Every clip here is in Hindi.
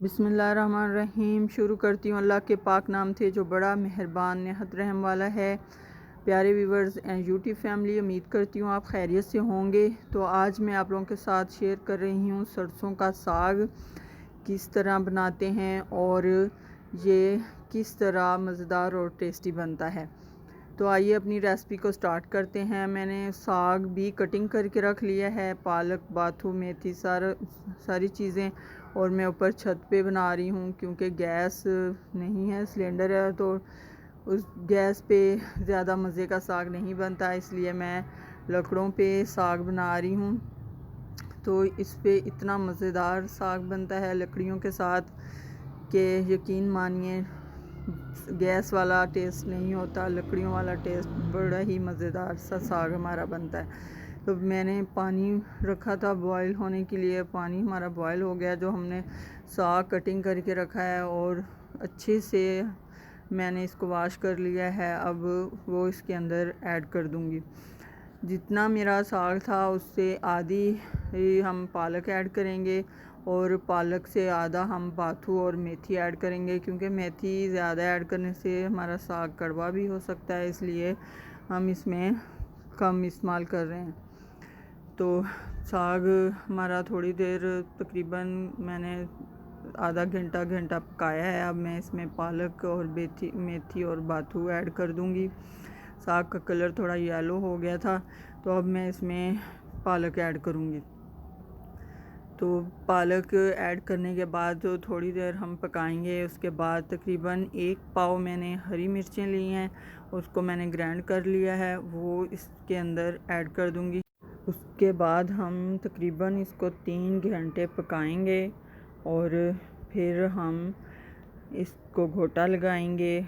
बिस्मिल्लाहिर्रहमानिर्रहीम। शुरू करती हूँ अल्लाह के पाक नाम से जो बड़ा मेहरबान नहायत रहम वाला है। प्यारे व्यूवर्स एंड यूट्यूब फैमिली, उम्मीद करती हूँ आप खैरियत से होंगे। तो आज मैं आप लोगों के साथ शेयर कर रही हूँ सरसों का साग किस तरह बनाते हैं और ये किस तरह मज़ेदार और टेस्टी बनता है। तो आइए अपनी रेसिपी को स्टार्ट करते हैं। मैंने साग भी कटिंग करके रख लिया है, पालक, बाथू, मेथी, सारी चीज़ें। और मैं ऊपर छत पे बना रही हूँ क्योंकि गैस नहीं है, सिलेंडर है, तो उस गैस पे ज़्यादा मज़े का साग नहीं बनता, इसलिए मैं लकड़ों पे साग बना रही हूँ। तो इस पे इतना मज़ेदार साग बनता है लकड़ियों के साथ कि यकीन मानिए गैस वाला टेस्ट नहीं होता, लकड़ियों वाला टेस्ट। बड़ा ही मज़ेदार सा साग हमारा बनता है। तो मैंने पानी रखा था बॉईल होने के लिए, पानी हमारा बॉईल हो गया। जो हमने साग कटिंग करके रखा है और अच्छे से मैंने इसको वॉश कर लिया है, अब वो इसके अंदर ऐड कर दूंगी। जितना मेरा साग था उससे आधी हम पालक ऐड करेंगे और पालक से आधा हम बाथू और मेथी ऐड करेंगे, क्योंकि मेथी ज़्यादा ऐड करने से हमारा साग कड़वा भी हो सकता है, इसलिए हम इसमें कम इस्तेमाल कर रहे हैं। तो साग हमारा थोड़ी देर तकरीबन मैंने आधा घंटा पकाया है। अब मैं इसमें पालक और मेथी और बाथू ऐड कर दूंगी। साग का कलर थोड़ा येलो हो गया था, तो अब मैं इसमें पालक ऐड करूंगी। तो पालक ऐड करने के बाद तो थोड़ी देर हम पकाएंगे। उसके बाद तकरीबन 1 पाव मैंने हरी मिर्चें ली हैं, उसको मैंने ग्राइंड कर लिया है, वो इसके अंदर ऐड कर दूंगी। उसके बाद हम तकरीबन इसको 3 घंटे पकाएंगे और फिर हम इसको घोटा लगाएंगे।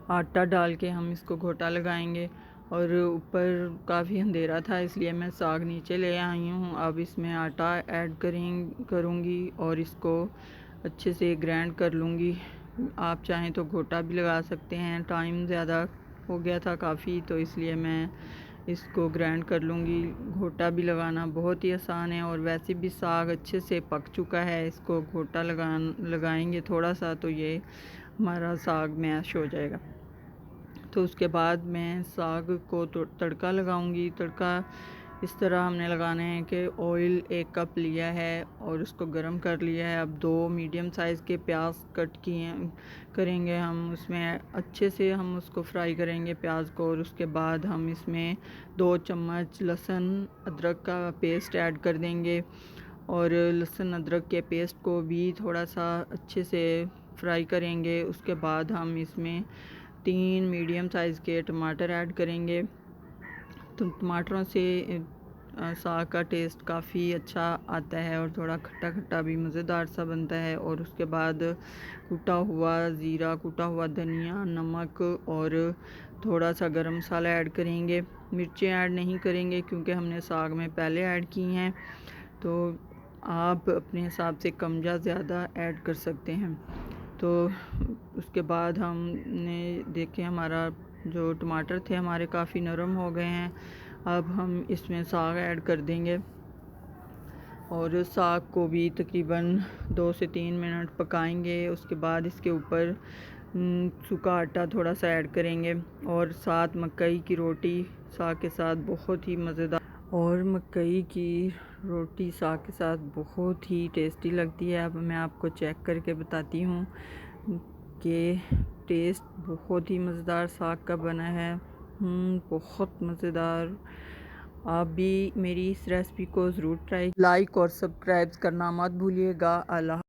आटा डाल के हम इसको घोटा लगाएंगे। और ऊपर काफ़ी अंधेरा था, इसलिए मैं साग नीचे ले आई हूँ। अब इसमें आटा ऐड करूँगी और इसको अच्छे से ग्राइंड कर लूँगी। आप चाहें तो घोटा भी लगा सकते हैं। टाइम ज़्यादा हो गया था काफ़ी, तो इसलिए मैं इसको ग्राइंड कर लूँगी। घोटा भी लगाना बहुत ही आसान है और वैसे भी साग अच्छे से पक चुका है। इसको घोटा लगाएंगे थोड़ा सा, तो ये हमारा साग मैश हो जाएगा। तो उसके बाद मैं साग को तड़का लगाऊंगी। तड़का इस तरह हमने लगाना है कि ऑयल 1 कप लिया है और उसको गर्म कर लिया है। अब 2 मीडियम साइज़ के प्याज कट किए करेंगे हम उसमें, अच्छे से हम उसको फ्राई करेंगे प्याज को। और उसके बाद हम इसमें 2 चम्मच लहसुन अदरक का पेस्ट ऐड कर देंगे और लहसुन अदरक के पेस्ट को भी थोड़ा सा अच्छे से फ्राई करेंगे। उसके बाद हम इसमें 3 मीडियम साइज़ के टमाटर ऐड करेंगे। तो टमाटरों से साग का टेस्ट काफ़ी अच्छा आता है और थोड़ा खट्टा खट्टा भी मज़ेदार सा बनता है। और उसके बाद कुटा हुआ ज़ीरा, कुटा हुआ धनिया, नमक और थोड़ा सा गरम मसाला ऐड करेंगे। मिर्चें ऐड नहीं करेंगे क्योंकि हमने साग में पहले ऐड की हैं, तो आप अपने हिसाब से कम या ज़्यादा ऐड कर सकते हैं। तो उसके बाद हमने देखे हमारा जो टमाटर थे हमारे काफ़ी नरम हो गए हैं। अब हम इसमें साग ऐड कर देंगे और साग को भी तकरीबन 2 से 3 मिनट पकाएंगे। उसके बाद इसके ऊपर सूखा आटा थोड़ा सा ऐड करेंगे और साथ मकई की रोटी साग के साथ बहुत ही मज़ेदार। और मकई की रोटी साग के साथ बहुत ही टेस्टी लगती है। अब मैं आपको चेक करके बताती हूँ कि टेस्ट बहुत ही मज़ेदार साग का बना है। बहुत मज़ेदार। आप भी मेरी इस रेसिपी को ज़रूर ट्राई, लाइक और सब्सक्राइब करना मत भूलिएगा। अल्लाह।